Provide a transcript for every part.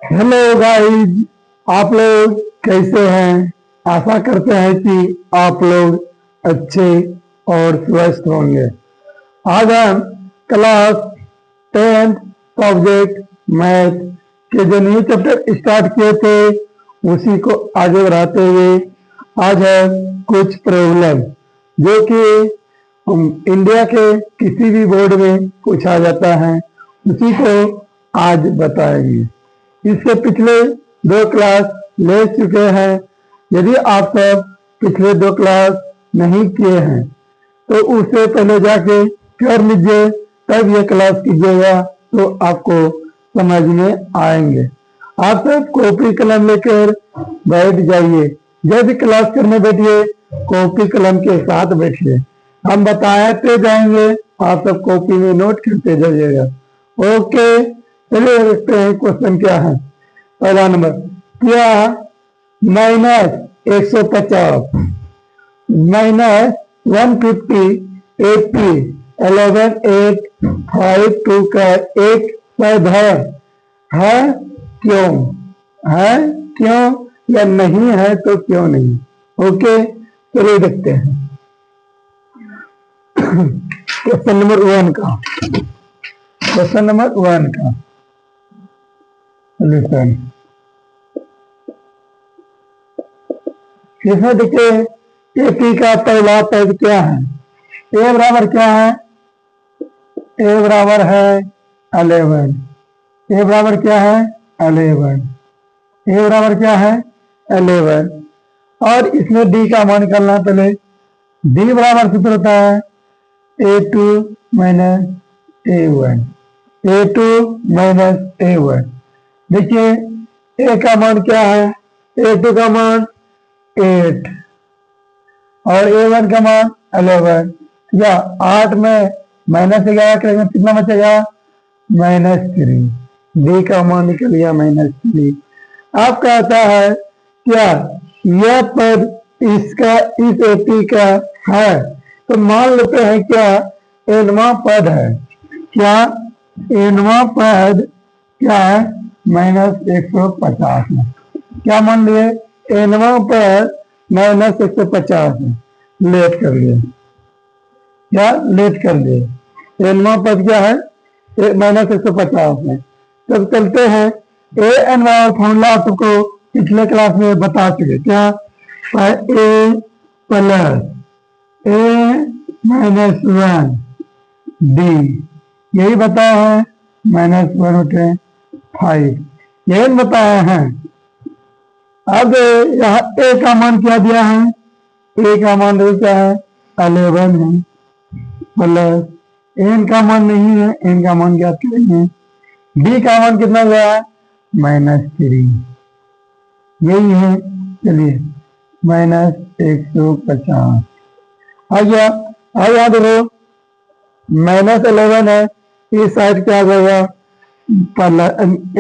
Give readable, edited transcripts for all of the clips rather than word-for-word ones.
Hello guys, आप लोग कैसे हैं? आशा करते हैं कि आप लोग अच्छे और स्वस्थ होंगे। आज हम क्लास 10 सब्जेक्ट मैथ के जो न्यू चैप्टर स्टार्ट किए थे उसी को आगे बढ़ाते हुए आज है कुछ प्रॉब्लम जो कि इंडिया के किसी भी बोर्ड में पूछा जाता है, उसी को आज बताएंगे। इससे पिछले 2 क्लास ले चुके हैं। यदि आप सब पिछले 2 क्लास नहीं किए हैं तो उससे पहले जाके कर लीजिए, तब ये क्लास कीजिएगा तो आपको समझ में आएंगे। आप सब कॉपी कलम लेकर बैठ जाइए। जब भी क्लास करने बैठिए कॉपी कलम के साथ बैठिए। हम बताते जाएंगे, आप सब कॉपी में नोट करते जाइएगा। ओके, चलिए देखते हैं क्वेश्चन क्या है। पहला नंबर, क्या -150 माइनस 150 80 11 8 5 2 का एक पद है क्यों? है क्यों या नहीं है तो क्यों नहीं? ओके, चलिए देखते हैं क्वेश्चन नंबर 1 का। क्वेश्चन नंबर 1 का सोल्यूशन इसमें देखिए, एपी का पहला पद क्या है? ए बराबर क्या है? ए बराबर है 11। ए बराबर क्या है? 11। ए बराबर क्या है? 11। और इसमें डी का मान निकालना है। पहले डी बराबर सूत्र होता है A2 minus A1। A2 minus A1। देखिए ए का मान क्या है? A2 का मान 8 और A1 का मान 11। या 8 में -11 करेंगे कितना बचेगा? -3। डी का मान निकल गया -3। आप कहता है क्या यह पद इसका इस एपी का है? तो मान लेते हैं क्या एनवा पद है। क्या एनवा पद क्या है? -150 है। क्या मान लिए? एनवा पद -150 है। लेट कर लिए, क्या लेट कर लिए। एनवा पद क्या है? -150 है। तब चलते हैं ए एन वाई फॉर्मूला आपको पिछले क्लास में बता चुके। क्या? ए प्लस ए -1 डी, यही बताया है -1/5, यही बताया है। अब यहाँ ए का मान क्या दिया है? ए का मान क्या है? 11 है। प्लस एन का मान नहीं है, एन का मान ज्ञात करेंगे। डी का मान कितना गया? -3, यही है। चलिए -150 आ गया। अब याद रखो -11 है, इस साइड क्या होगा?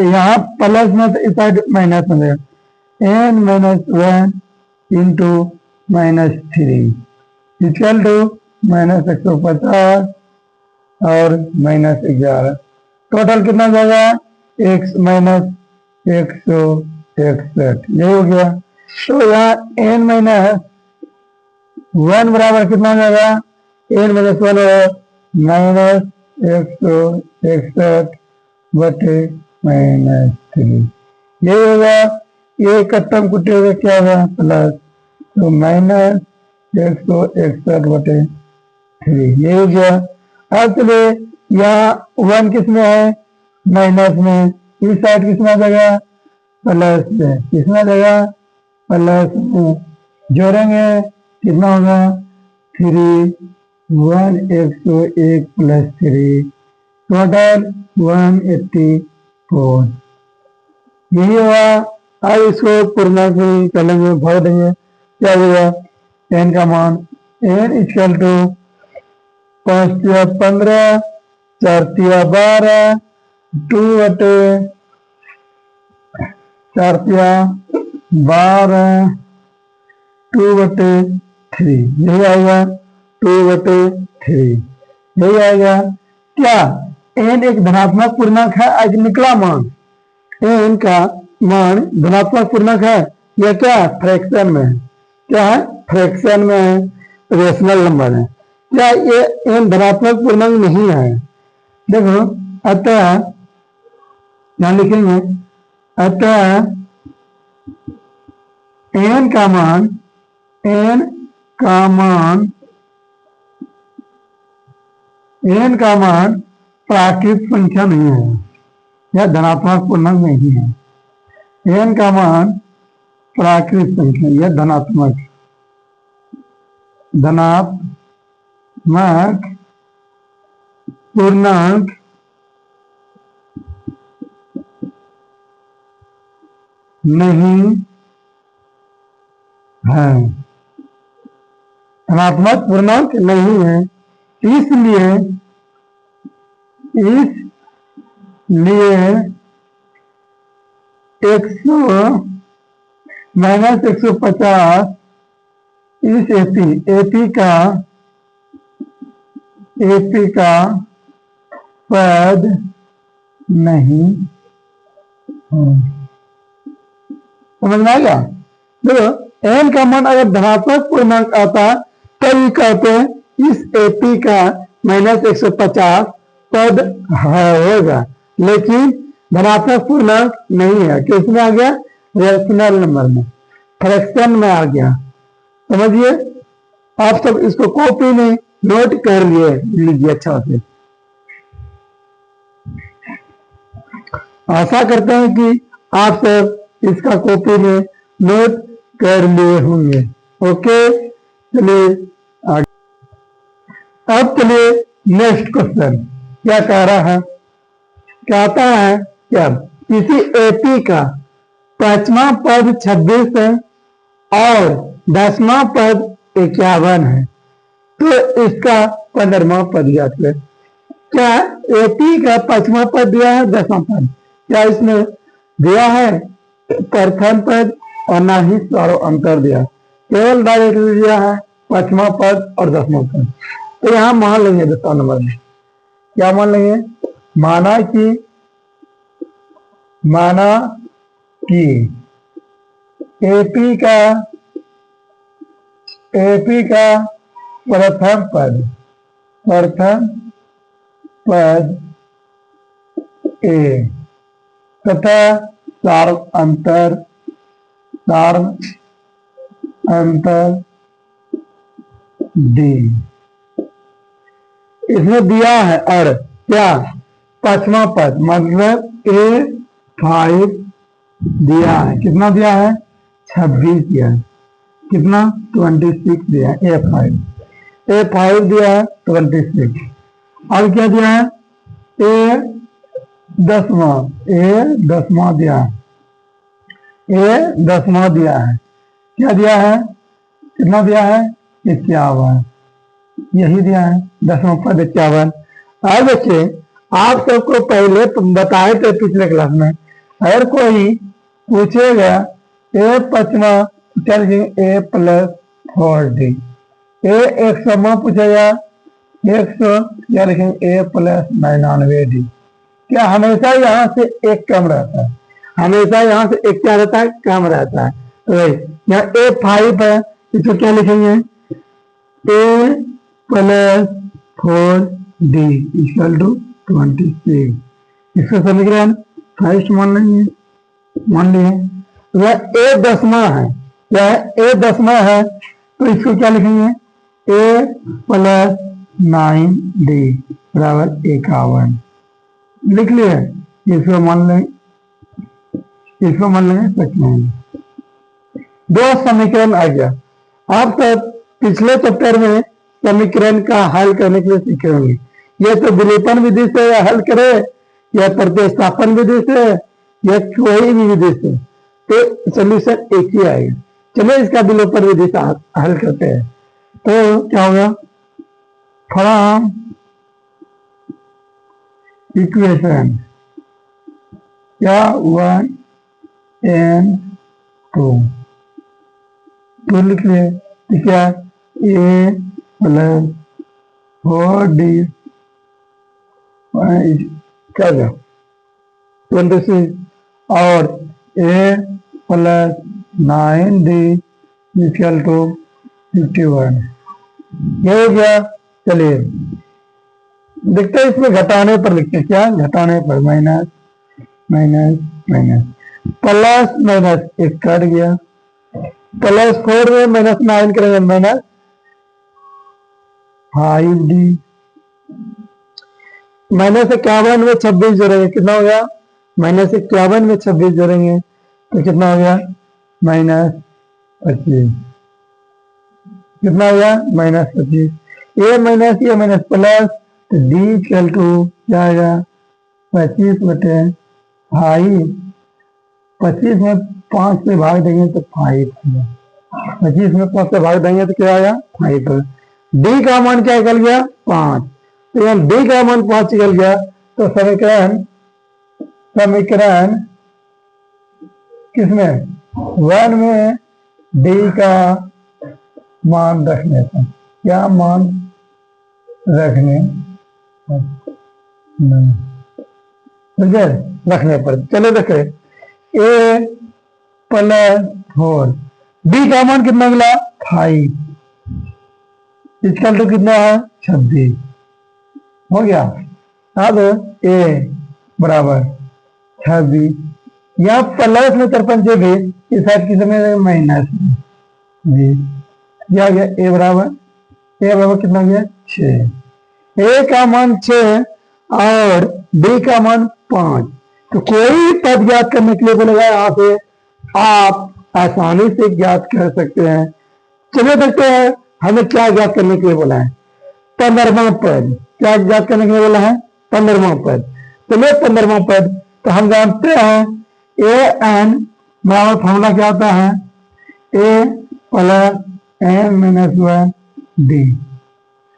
यहाँ प्लस में तो इस साइड माइनस में देगा। n-1 इंटू -3 इक्वल टू -150 और -11। टोटल कितना जाएगा? -161, यही हो गया। तो यहाँ n-1 बराबर कितना जाएगा? n-1 -161/-3, यही होगा। ये कट्टम कुट्टे हुए क्या होगा? प्लस, तो -161/3, यही हो गया। अब चलिए यहाँ 1 किस में है? माइनस में। इस साइड किस में आ जाएगा? प्लस में। किस में आ जाएगा? प्लस में। जोड़ेंगे कितना होगा? 3 101 प्लस 3 टोटल 184, यही होगा। अब इसको पूर्णांक में चलेंगे, भर देंगे। क्या होगा? एन का मान एन इक्वल टू 5 तिया 15 4 तिया 12 2/4 तिया 12 2/3, यही आएगा 2/3, यही आएगा। क्या एन एक धनात्मक पूर्णांक है, आज निकला मान एन का मान धनात्मक पूर्णांक है। यह क्या है? फ्रैक्शन में है। क्या है? फ्रैक्शन में है, रेशनल नंबर है। क्या ये एन धनात्मक पूर्णांक नहीं है? देखो, अतः यहां लिखेंगे, अतः एन का मान एन का मान प्राकृत संख्या नहीं है, यह धनात्मक पूर्णांक नहीं है। एन का मान प्राकृत संख्या, यह धनात्मक पूर्णांक नहीं है, धनात्मक पूर्णांक नहीं है। इसलिए 100 - 150 इस एपी का पद नहीं है। समझ में आ गया? देखो, एन का मान अगर धनात्मक पूर्णांक आता तभी कहते हैं इस एपी का -150 पद होगा, लेकिन धनात्मक पूर्णांक नहीं है। किसमें आ गया? रेशनल नंबर में, फ्रैक्शन में आ गया। समझिए, आप सब इसको कॉपी में नोट कर लीजिए अच्छा से। आशा करते हैं कि आप सब इसका कॉपी में नोट कर लिए होंगे। ओके, चलिए आगे। अब चलिए नेक्स्ट क्वेश्चन क्या कह रहा है? कहता है क्या किसी एपी का 5वां पद 26 है और 10वां पद 51 है, तो इसका 15वां पद ज्ञात करें। क्या एपी का 5वां पद दिया है, 10वां पद? क्या इसमें दिया है प्रथम पद और ना ही सारो अंतर दिया, केवल डायरेक्टली दिया है 5वां पद और 10वां पद। तो यहां मान लेंगे 10वां नंबर में। क्या मान लेंगे? माना कि एपी का प्रथम पद ए तथा सार अंतर डी इसमें दिया है। और क्या 5वां पद मतलब A5 दिया है। कितना दिया है? 26 दिया है। कितना? 26 दिया है। A5 दिया है 26। और क्या दिया है? A10वां दिया है। A10वां दिया है। क्या दिया है? कितना दिया है? 51। यही दिया है 10वां पद 51। अब देखिए, आप सबको पहले बताए थे पिछले क्लास में, अगर कोई पूछेगा ए 5वां चल A + 4D, ए 100वां पूछेगा 100 या लिखेंगे A + 99D। क्या हमेशा यहाँ से एक कम रहता है? हमेशा यहाँ से एक क्या रहता है? कम रहता है। तो यहाँ A5 है, इसको क्या लिखेंगे? A + 4D = 26। इसका समीकरण फर्स्ट मान लिए। वह A10वां है, यह A10वां है, तो इसको क्या लिखेंगे? A + 9D = 51। लिख लिए। इसको मान लेंगे सच में। दो समीकरण आ गया। आप सब पिछले चैप्टर में समीकरण का हल करने के लिए सीखे होंगे। यह तो विलोपन विधि से हल करे या प्रतिस्थापन विधि से या कोई भी विधि से, तो सोल्यूशन एक ही आएगा। चलो इसका विलोपन विधि से हल करते हैं। तो क्या होगा? फ्रॉम इक्वेशन क्या 1 and 2 तो लिख लिए। क्या A + 4D क्या गया 26 और a plus 9d equal to 51, ये हो गया। चलिए देखते हैं इसमें घटाने पर लिखते हैं, क्या घटाने पर minus minus minus plus minus एक कट गया, प्लस 4 में माइनस 9 करेंगे माइनस 5d, माइनस 51 में 26 जोड़ेंगे कितना हो गया, माइनस 51 में 26 जोड़ेंगे तो कितना हो गया माइनस 25, कितना हो गया माइनस 25, ये माइनस प्लस तो डी इक्वल टू क्या आएगा 25/5, 25 में 5 से भाग देंगे तो 5, 25 में 5 से भाग देंगे तो क्या आएगा 5, डी का मान क्या निकल गया 5, तो यहाँ डी का मान 5 निकल गया, तो समीकरण किसमें 1 में डी का मान रखने पर, क्या मान रखने समझे, रखने पर। चलो देखे ए प्लस 4, डी का मान कितना मिला 5, इक्वल टू कितना है 26, हो गया। अब ए बराबर 26, यहाँ प्लस में 53 भी इस साइड की समय माइनस में, क्या गया ए बराबर कितना गया 6, ए का मान 6 और बी का मान 5, तो कोई पद ज्ञात करने के लिए बोलेगा यहाँ से आप आसानी से ज्ञात कर सकते हैं। चलिए देखते हैं हमें क्या ज्ञात करने के लिए बोला है, 15वां पद क्या ज्ञात करने के लिए बोला है 15वां पद। चलिए 15वां पद तो हम जानते हैं ए एन बराबर फॉर्मूला क्या होता है A plus N minus 1 D,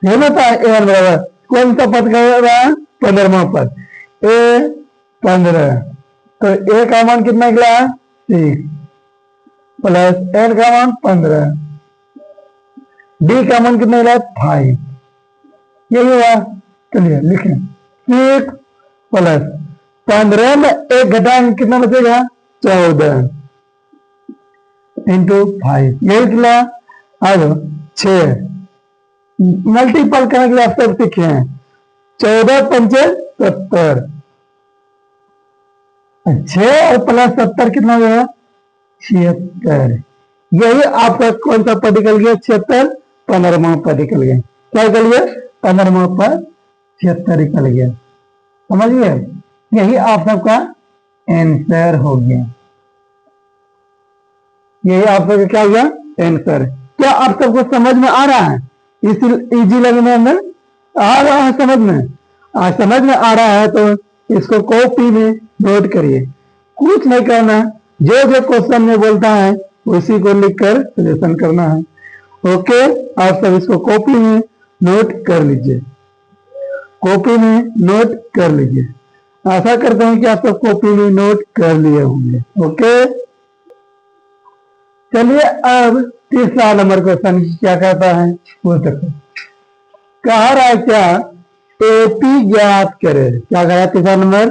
ये होता है ए एन बराबर कौन सा पद कर रहा है 15वां पद ए 15, तो ए का मान कितना निकला है 6 प्लस एन का मान 15, डी का मान कितना निकला 5, यही हुआ। चलिए लिखें 6 प्लस 15 में एक घटाएंगे कितना बचेगा 14 इंटू 5, यही निकला। अब 6 मल्टीपल करने के लिए आप सब सीखे हैं, 14 पंचे 70, 6 और प्लस 70 कितना हो गया 76, यही आपका कौन सा पद निकल गया 76, 15वां पद निकल गया, क्या निकल गया 15वां पद 76 निकल गया, समझिए यही आप सबका आंसर हो गया, यही आप सबका क्या हो गया आंसर। क्या आप सबको समझ में आ रहा है, इस इजी लगने में आ रहा है समझ में, समझ में आ रहा है तो इसको कॉपी में नोट करिए, कुछ नहीं करना, जो जो क्वेश्चन में बोलता है उसी को लिखकर सॉल्यूशन करना है। ओके, आप सब इसको कॉपी में नोट कर लीजिए, कॉपी में नोट कर लीजिए, आशा करता हूं कि आप सब कॉपी में नोट कर लिए होंगे। ओके, चलिए अब तीसरा नंबर क्वेश्चन क्या कहता है वो देखो, कह रहा है क्या एपी ज्ञात करे, क्या कह रहा है तीसरा नंबर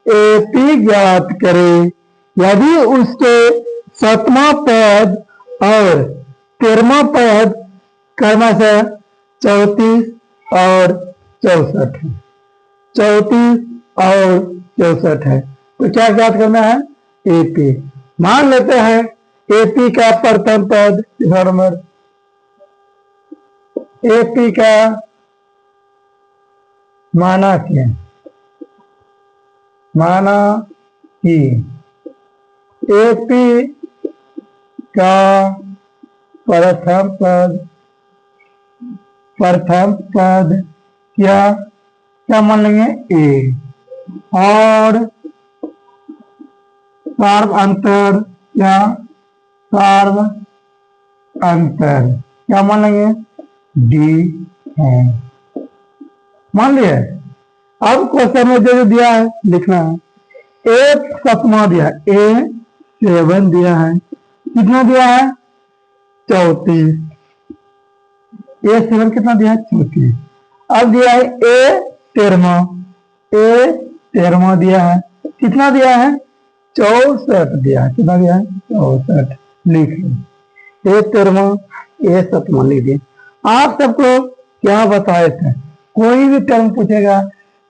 एपी ज्ञात करे यदि उसके 7वां पद और 13वां पद क्रमशः 34 और 64 है, 34 और 64 है, तो क्या ज्ञात करना है एपी। मान लेते हैं एपी का प्रथम पद नंबर, एपी का माना कि एपी का प्रथम पद क्या क्या मान लेंगे ए, और सार्व अंतर या सार्व अंतर क्या मान लेंगे डी है, मान लिया। अब क्वेश्चन में जो दिया है लिखना है, एक 7वां दिया ए 7 दिया है, कितना दिया है 34, ए 7 कितना दिया है 34, अब दिया है ए 13वां, ए 13वां दिया है, कितना दिया है 64 दिया है, कितना दिया है 64 लिख लो, ए 13वां ए 7वां लिख दिए। आप सबको क्या बताए थे, कोई भी टर्म पूछेगा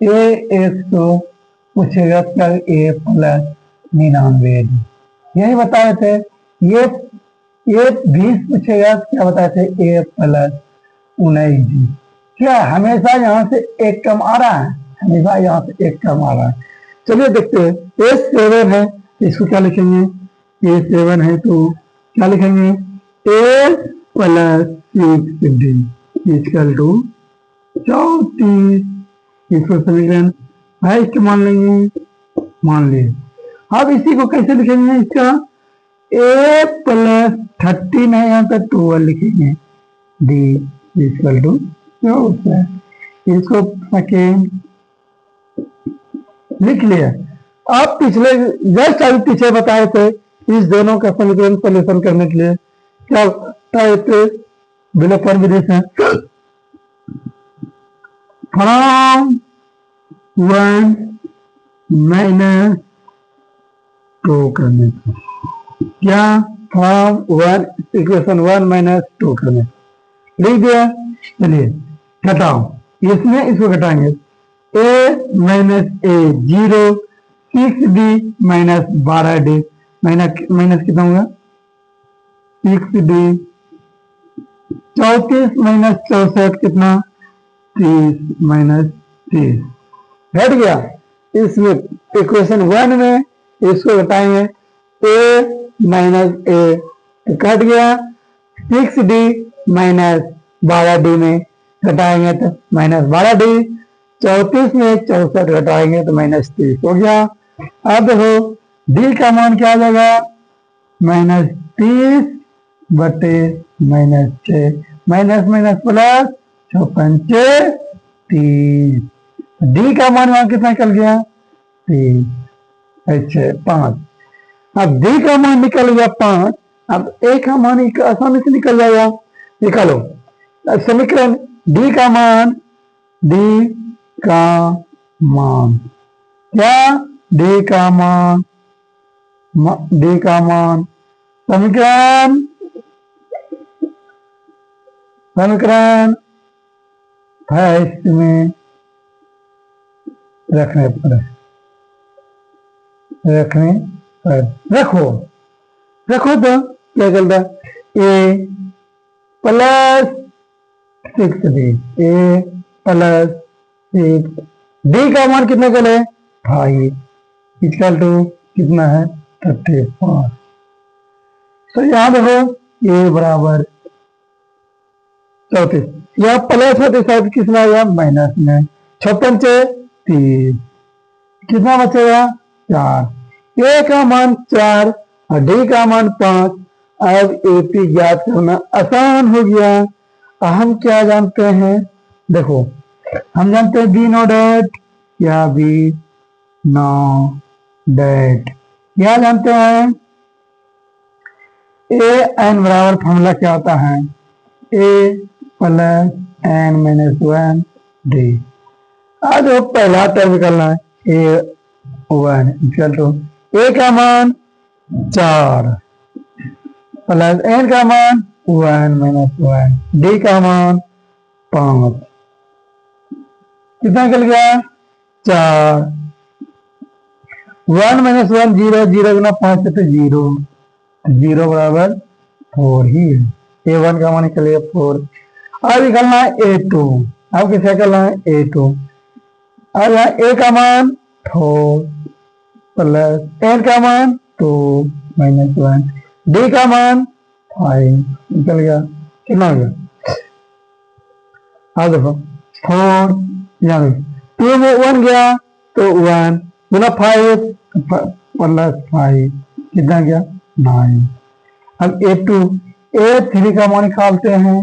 ए 100 पूछेगा तब ए प्लस 99, यही बताए थे। ये 20 पूछेगा क्या बताए थे ए प्लस 19, क्या हमेशा यहाँ से एक कम आ रहा है, हमेशा यहाँ से एक कम आ रहा है। चलिए देखते हैं ए 7 है, इसको क्या लिखेंगे, ए 7 है तो क्या लिखेंगे ए प्लस 6d इक्वल टू 34, इसको समीकरण फर्स्ट मान लेंगे, मान लिए। अब इसी को कैसे लिखेंगे, इसका ए प्लस 13 है, यहाँ पर 12 लिखेंगे, डी इक्वल टू 14, इसको सेकेंड लिख लिया। आप पिछले जस्ट अभी पीछे बताए थे इस दोनों का समीकरण सोल्यूशन करने के लिए क्या type below permission from 1 minus 2 करने का, क्या फ्रॉम 1 इक्वेशन 1 माइनस 2 करने लिख दिया। चलिए घटाओ, इसमें इसको घटाएंगे ए माइनस ए 0, 6d माइनस 12d, माइनस कितना होगा 6d, 34 माइनस 64 कितना 30 माइनस 30 घट गया। इसमें इक्वेशन 1 में इसको घटाएंगे ए माइनस ए तो घट गया, 6d माइनस 12d में घटाएंगे तो माइनस 12d, 34 में 64 घटाएंगे तो माइनस 30 हो गया। अब देखो डी का मान क्या आ जाएगा माइनस 30 बटे minus 6, minus minus plus 56 30, D का मान वहां कितना निकल गया 30, अच्छा 5। अब डी का मान निकल गया 5, अब ए का मान आसानी से निकल जाएगा, निकालो समीकरण डी का मान, डी का मान क्या, डी का मान, डी का मान समीकरण समीकरण फर्स्ट में रखने पर रखो तो क्या चलता ए प्लस 6d, ए प्लस 6, डी का मान कितना चले 5 इक्वल टू कितना है 35। तो यहाँ देखो ए बराबर 34, यहाँ प्लस है तो शायद कितना आया माइनस में, 56 30, कितना बचेगा 4, ए का मान 4 और डी का मान 5। अब एपी ज्ञात करना आसान हो गया। हम क्या जानते हैं, देखो हम जानते हैं बी नो डेट या बी नो डेट, क्या जानते हैं ए एन बराबर फॉर्मूला क्या होता है A plus N minus 1 D. आज पहला टर्म निकलना है ए 1 इक्वल टू ए का मान 4 प्लस एन का मान 1 माइनस 1, डी का मान 5, कितना निकल गया 4, 1 माइनस 1 0, 0 गुना 5 तो 0, 0 बराबर 4 ही है, ए 1 का मान निकल गया 4। अब निकलना है ए 2, अब किसे निकलना है ए 2, अब यहाँ ए का मान 4 प्लस एन का मान 2 माइनस 1, डी का मान 5 निकल गया, कितना हो गया अब देखो 4 यहाँ 2 में 1 गया तो 1 गुना 5 प्लस 5 कितना गया 9। अब ए 2 ए 3 का मान निकालते हैं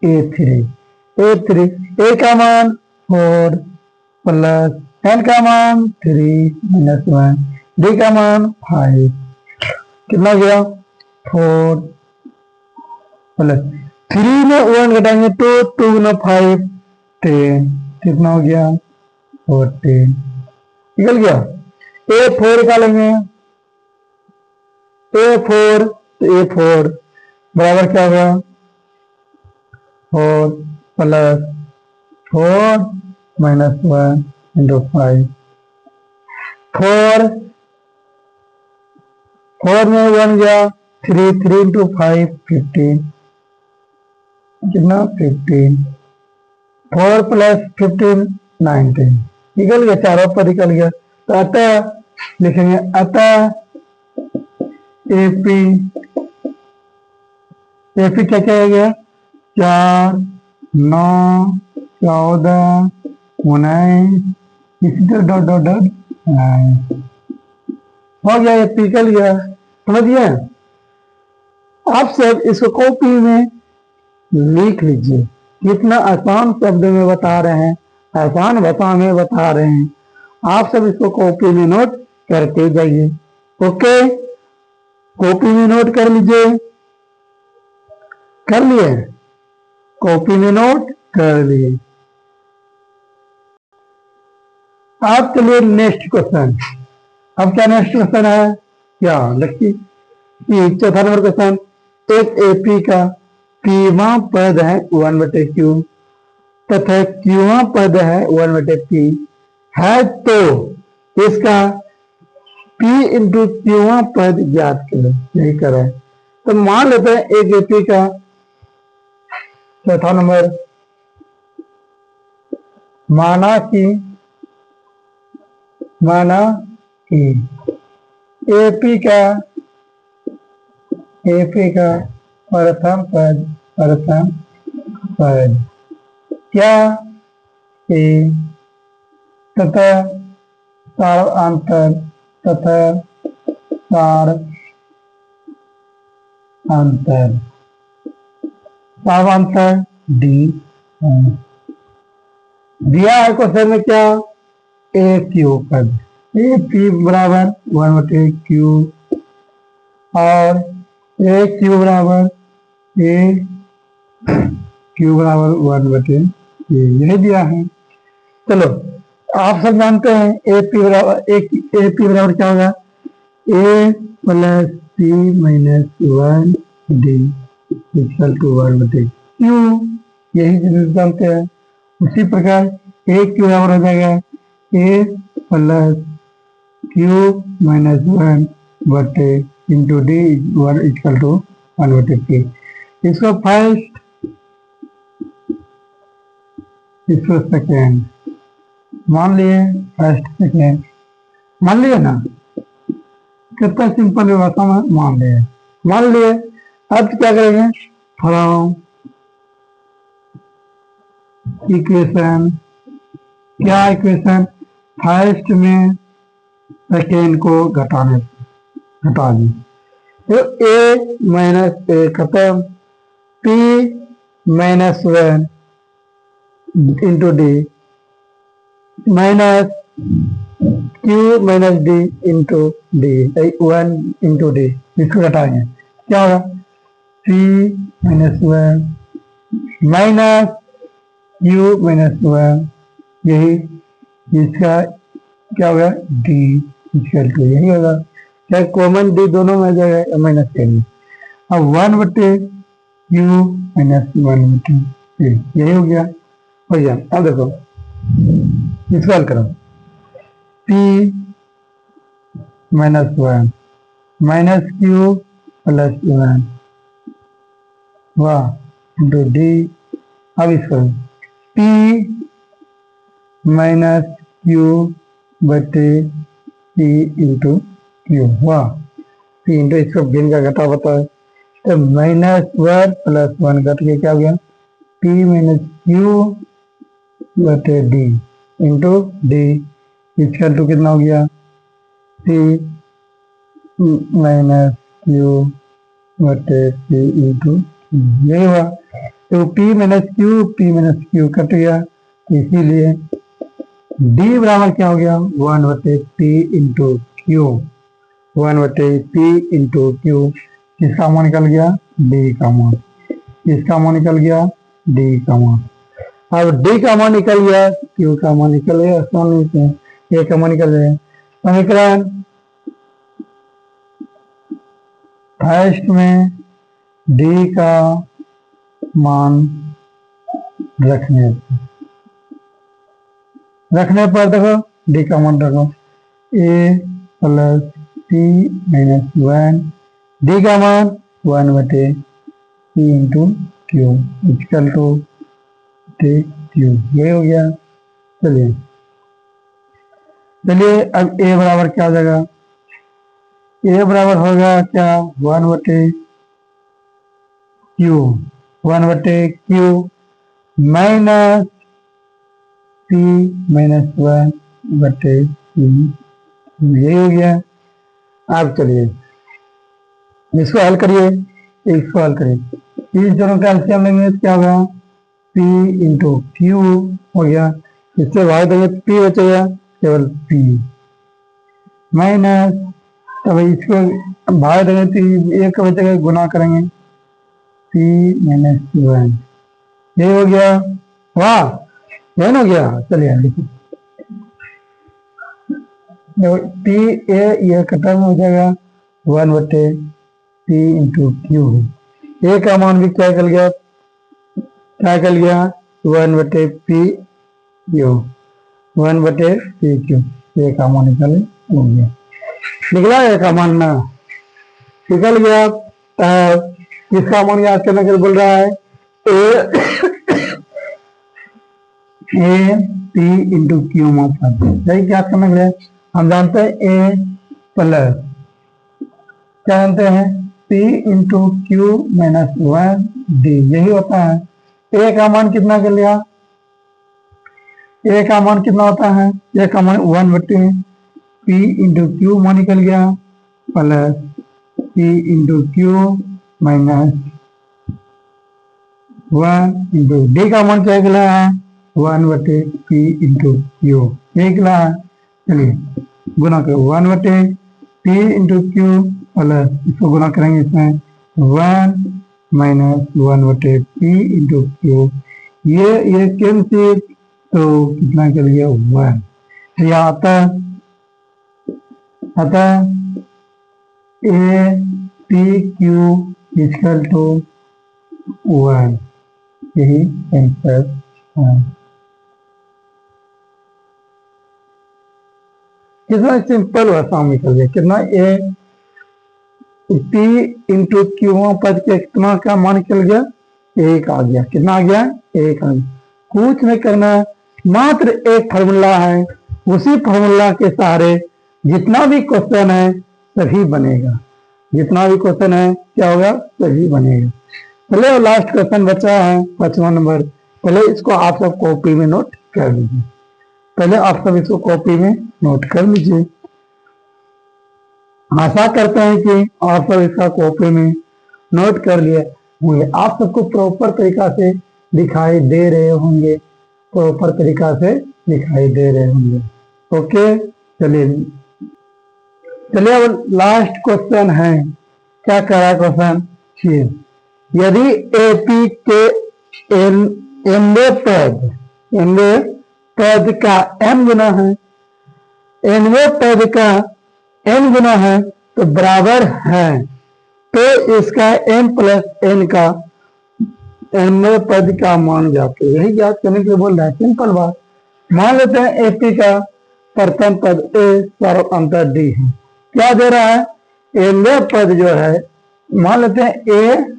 ए3 ए का मान 4 प्लस एन का मान 3 माइनस 1, डी का मान 5 कितना गया 4 प्लस 3 में 1 घटाएंगे तो 2 गुना 5 10, कितना हो गया 14। निकल गया। A4 निकालेंगे, A4 तो A4 बराबर क्या होगा, 4 प्लस 4 माइनस 1 इंटू 5। 4 में 1 गया, 3 इंटू 5 15, कितना 15। 4 प्लस 15 19, निकल गया, चारों पर निकल गया। तो अतः लिखेंगे, अतः एपी, एपी क्या क्या हो गया, 4 9 14 19, इसी तरह डॉट डॉट डॉट हो गया, ये निकल गया। समझिए, आप सब इसको कॉपी में लिख लीजिए। कितना आसान शब्द में बता रहे हैं, आसान भाषा में बता रहे हैं। आप सब इसको कॉपी में नोट करते जाइए। ओके, कॉपी में नोट कर लीजिए। कर लिए, कॉपी में नोट कर लिए। अब चलिए नेक्स्ट क्वेश्चन। अब क्या नेक्स्ट क्वेश्चन है, क्या देखिए, चौथा नंबर क्वेश्चन। एक एपी का पीवा पद है 1/q तथा क्यूवा पद है 1/p है, तो इसका p इंटू क्यूवा पद ज्ञात करें। यही करें, तो मान लेते हैं एक एपी का, चौथा नंबर, माना कि एपी का प्रथम पद क्या ए तथा सार अंतर डी दिया है क्वेश्चन में, क्या ए क्यू पद, ए पी बराबर 1/q और ए क्यू बराबर 1/a, यही दिया है। चलो, आप सब जानते हैं ए पी बराबर क्या होगा, A plus P minus 1d equal to 1/q, यही चीज जानते हैं। उसी प्रकार ए क्यू बराबर हो जाएगा A plus Q minus 1 into D equal to 1/p। इसको फर्स्ट, इसको सेकेंड मान लिए, फर्स्ट सेकेंड मान लिए ना, कितना सिंपल है भाषा में, मान लिए। अब क्या करेंगे, फ्रॉम इक्वेशन, क्या इक्वेशन, फर्स्ट में सेकेंड को हटा दी, तो ए माइनस ए खत्म, P minus 1 into D minus Q minus D into D 1 into D, इसको घटाएंगे, क्या होगा, P minus 1 minus Q minus 1, यही इसका क्या होगा, डी इक्वल टू, यही होगा, क्या कॉमन डी दोनों में जाएगा, माइनस करेंगे। अब 1/q माइनस 1/p, यही हो गया। अब देखो, इसको हल करो, p minus 1 minus Q plus 1 वाह इंटू डी। अब इसको p माइनस क्यू बटे p इंटू क्यू, वाह, p इंटू, इसको भिन्न का घटा होता है, तो माइनस 1 प्लस 1 घट के क्या हो गया, p माइनस क्यू बटे d into D equal to कितना हो गया, p माइनस क्यू बटे p इंटू, यही हुआ। तो p माइनस क्यू कट गया, इसीलिए d बराबर क्या हो गया, 1/p into Q, 1/p into Q. किसका मान निकल गया, d का मान, किसका मान निकल गया, d का मान। अब d का मान निकल गया, q का मान निकल गया, आसानी से ए का मान निकल जाएगा। समीकरण फर्स्ट में डी का मान रखने पर देखो डी का मान रखो A plus T minus one, D का मान 1/p into Q equal to T Q, ये हो गया। चलिए अब ए बराबर क्या हो जाएगा, ए बराबर होगा क्या 1/क्यू माइनस पी माइनस 1/p, यही हो गया। अब चलिए इसको हल करिए, इसको हल करिए, इस दोनों का एलसीएम लेंगे तो क्या होगा P इंटू क्यू हो गया, इससे भाग देंगे P बचेगा केवल P माइनस, तब इसको भाग देंगे तो एक बचेगा, गुना करेंगे P माइनस 1, ये हो गया। वाह, ये हो गया। चलिए लिखो P ए ये खत्म हो जाएगा 1/p इंटू क्यू, ए का मान भी क्या निकल गया, 1/p क्यू, 1/p क्यू, ए का मान निकल गया, निकला ए का मान ना निकल गया। किसका मान याद करने के लिए बोल रहा है, ए पी इंटू क्यू मात्रा, यही याद करने के लिए हम जानते हैं ए प्लस क्या जानते हैं P into Q minus 1D, यही होता है। ए का मान कितना कर लिया, ए का मान कितना होता है, ए का मान 1/p इंटू क्यू मान निकल गया plus P into Q minus 1 into D का मान क्या निकला है 1/p इंटू क्यू, ये निकला है। चलिए गुना करो 1/p इंटू क्यू प्लस इसको गुना करेंगे इसमें 1 माइनस 1/p इंटू क्यू, ये कैंसिल तो कितना कर लिया 1, तो यह आता a p q equal to 1, यही आंसर है। कितना सिंपल भाषा में निकल गया, कितना ए P इंटू क्यू पद के कितना का मान निकल गया, एक आ गया, कितना आ गया, एक आ गया। कुछ नहीं करना, मात्र एक फार्मूला है, उसी फार्मूला के सहारे जितना भी क्वेश्चन है सही बनेगा, जितना भी क्वेश्चन है क्या होगा, सही बनेगा। पहले लास्ट क्वेश्चन बचा है 5वां नंबर, पहले इसको आप सब कॉपी में नोट कर लीजिए, पहले आप सब इसको कॉपी में नोट कर लीजिए। आशा करते हैं कि आप सब इसका कॉपी में नोट कर लिए होंगे, आप सबको प्रॉपर तरीका से दिखाई दे रहे होंगे, प्रॉपर तरीका से दिखाई दे रहे होंगे। ओके, चलिए अब लास्ट क्वेश्चन है, क्या कह रहा है क्वेश्चन, यदि एपी के एनवे पद का m गुना है, एनवे पद का n गुना है तो बराबर है, तो इसका m प्लस n का एनवे पद का मान जाते, यही याद करने के लिए बोल रहा है, सिंपल बात। मान लेते हैं एपी का प्रथम पद ए सर्व अंतर डी है, क्या दे रहा है, एनवे पद जो है मान लेते हैं ए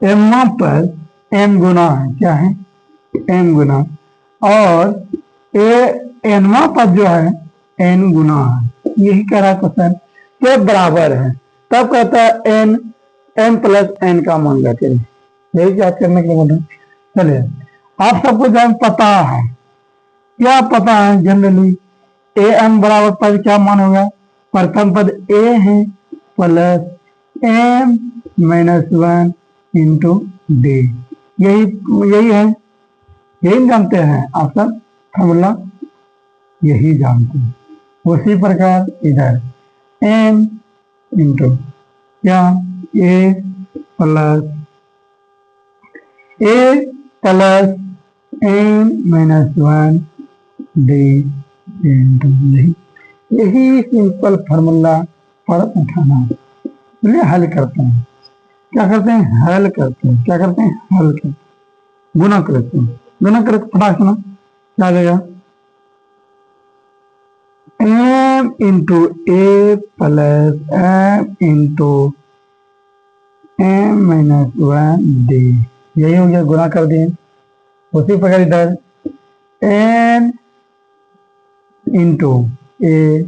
एम पद m गुना है, क्या है m गुना, और ए एनवा पद जो है n गुना है, यही कह रहा है क्वेश्चन के बराबर है, तब कहता है m प्लस n का मान रखें, यही याद करने के लिए बोल रहे हैं। चलिए आप सबको जब पता है, क्या पता है जनरली am बराबर पद क्या मान होगा, प्रथम पद a है plus m minus 1 into D, यही है, यही जानते हैं आप सब फॉर्मूला, यही जानते हैं। उसी प्रकार इधर m इंटू क्या a plus m minus 1 d A into यही सिंपल फार्मूला पर उठाना। चलिए हल करते हैं। क्या करते हैं? हल करते हैं। क्या करते हैं? हल करते हैं। गुना करते हैं। गुना करके फटाक सुना क्या आ जाएगा? M into A plus M into M minus one D. यही हो गया, गुना कर दिए। उसी प्रकार इधर N into A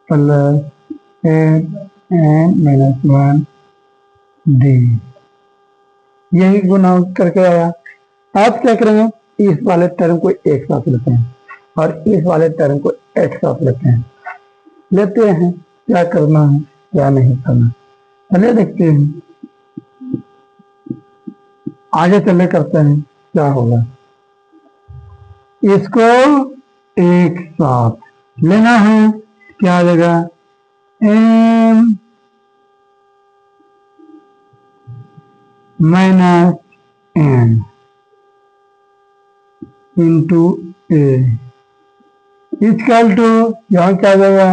plus N minus one D, यही गुना करके आया। आप क्या करेंगे? इस वाले टर्म को एक साथ लेते हैं और इस वाले टर्म को एक साथ लेते हैं। क्या करना है क्या नहीं करना, चलिए देखते हैं। आगे चले करते हैं क्या होगा। इसको एक साथ लेना है, क्या आ जाएगा? M minus N into a equal to, यहाँ क्या आ जाएगा?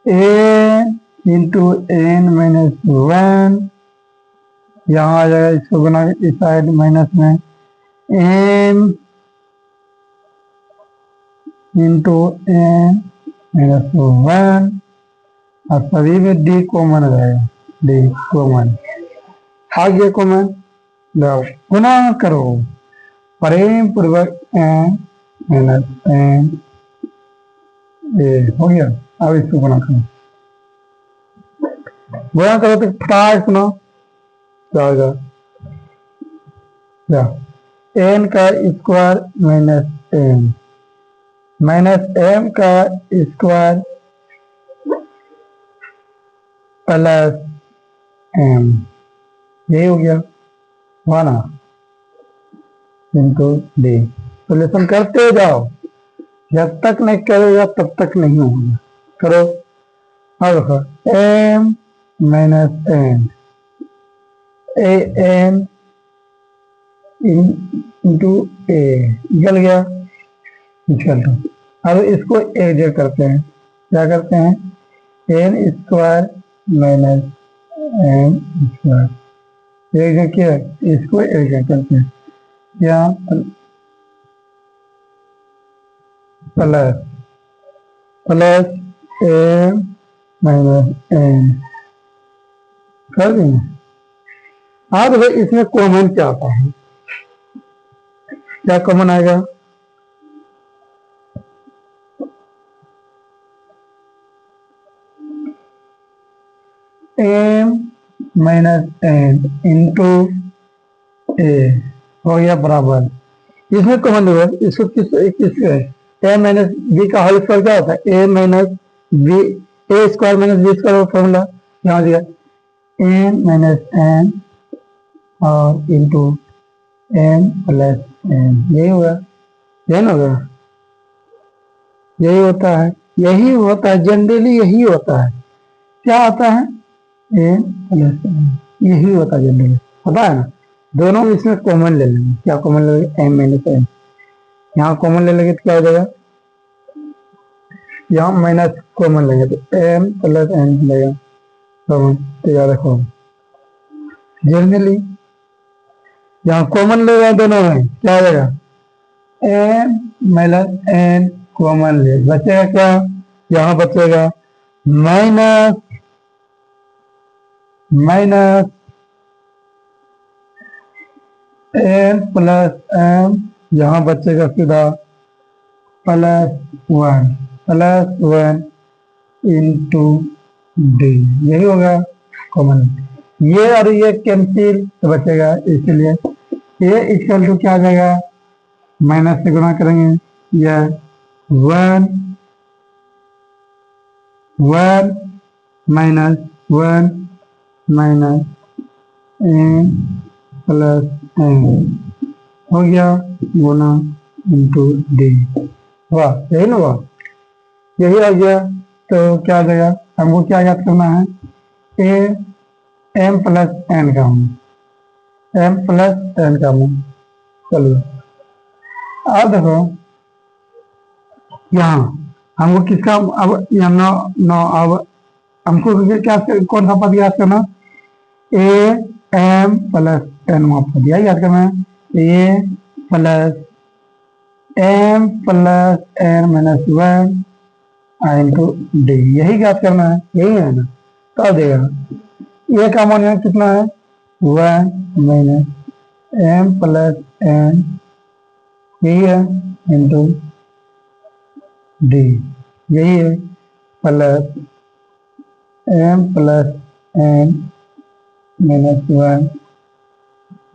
A into n minus one, यहाँ आ जाएगा, इसको गुना इस साइड माइनस में n into n minus one, और सभी में डी कॉमन रहेगा। डी कॉमन आ गया, कॉमन गुना करो। प्रेम पूर्वक एन माइनस एन ए हो गया। अब इसको गुना करो। गुना करो तो फटाक सुनो क्या होगा? क्या? एन का square minus n minus m का स्क्वायर प्लस एम, यही हो गया वाना इंटू डी। सोल्यूशन करते जाओ, जब तक नहीं करेगा तब तक नहीं होगा। करो। अब देखो M minus N A N into A निकल गया, इक्वल टू। अब इसको एक जगह करते हैं। क्या करते हैं? N square minus n square एक जगह किया, इसको एक जगह करते हैं। यहाँ plus plus m minus n कर देंगे। अब भाई इसमें कॉमन क्या आता है? क्या कॉमन आएगा? M minus N into A हो गया बराबर। इसमें कॉमन होगा, इसको किस ए माइनस बी का होल स्क्वायर क्या होता है? A minus B, A square minus B square formula यहाँ दिया, एन माइनस एन और इंटू एन प्लस एन, यही होगा। यही होगा, यही होता है, यही होता है जनरली, यही होता है। क्या आता है? एन प्लस एन, यही होता है जनरली, पता है ना। दोनों इसमें कॉमन ले लेंगे। क्या कॉमन ले लेंगे? M minus n. यहाँ कॉमन ले लेंगे तो क्या हो जाएगा? यहाँ माइनस कॉमन लेंगे तो एम प्लस एन मिलेगा कॉमन। तो याद रखो जनरली यहाँ कॉमन ले रहे दोनों में, क्या हो जाएगा? एम माइनस एन कॉमन ले, बचेगा क्या? यहाँ बचेगा minus minus N plus m, यहाँ बचेगा सीधा प्लस वन इंटू डी, यही होगा कॉमन। ये और ये कैंसिल तो बचेगा, इसलिए ये इक्वल टू क्या आ जाएगा? माइनस से गुणा करेंगे, यह one minus one minus N plus n हो गया गुना इंटू डी। वाह, यही ना वाह, यही आ गया। तो क्या आ जाएगा? हमको क्या याद करना है? ए एम प्लस एन का मान, एम प्लस एन का मान। चलिए अब देखो यहाँ हमको किसका अब यहाँ नौ नौ अब हमको क्या कौन सा पद याद करना, ए एम प्लस एन पद याद करना है, A plus M plus N minus one into D, यही याद करना है, यही है ना। तो देगा ए का मान यहाँ कितना है, one minus m plus N, यही है इंटू डी, यही है plus M plus N minus one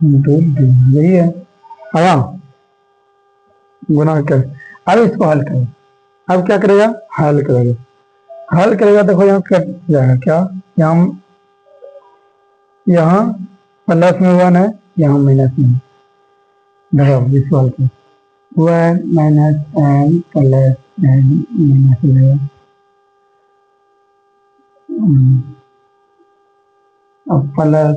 into D, यही है। अब गुना कर, अब इसको हल करें। अब क्या करेगा, हल करेगा, हल करेगा। देखो यहाँ कट जाएगा क्या, यहाँ प्लस में वन है, यहाँ माइनस में। देखो इसको हल कर, one minus N plus N minus one, अब plus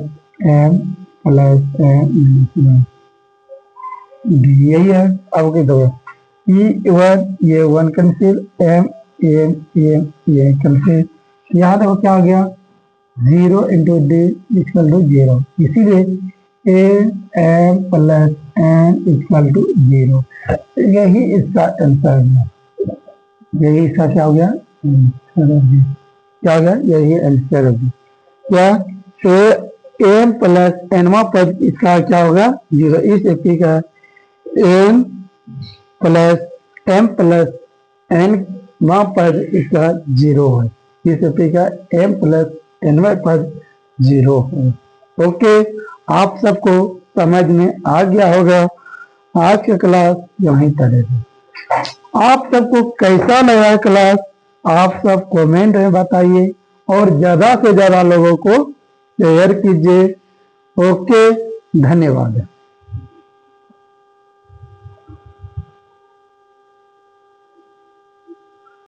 M plus N minus one, यही है। अब क्या दो वन, ये one cancel, M M M ये कैंसिल, यहाँ देखो क्या हो गया, zero into D equal to zero, इसीलिए A M plus N equal to zero, यही इसका आंसर है। यही इसका क्या हो गया, क्या हो गया, यही आंसर होगी क्या, एम प्लस एनवा पद इसका क्या होगा, जीरो। इस व्यक्ति का m plus M plus n पद इसका जीरो है, इस व्यक्ति का एम प्लस एन पद जीरो है। ओके, आप सबको समझ में आ गया होगा। आज का क्लास यहीं तक है। आप सबको कैसा लगा क्लास, आप सब कमेंट में बताइए और ज्यादा से ज्यादा लोगों को शेयर कीजिए। ओके, धन्यवाद।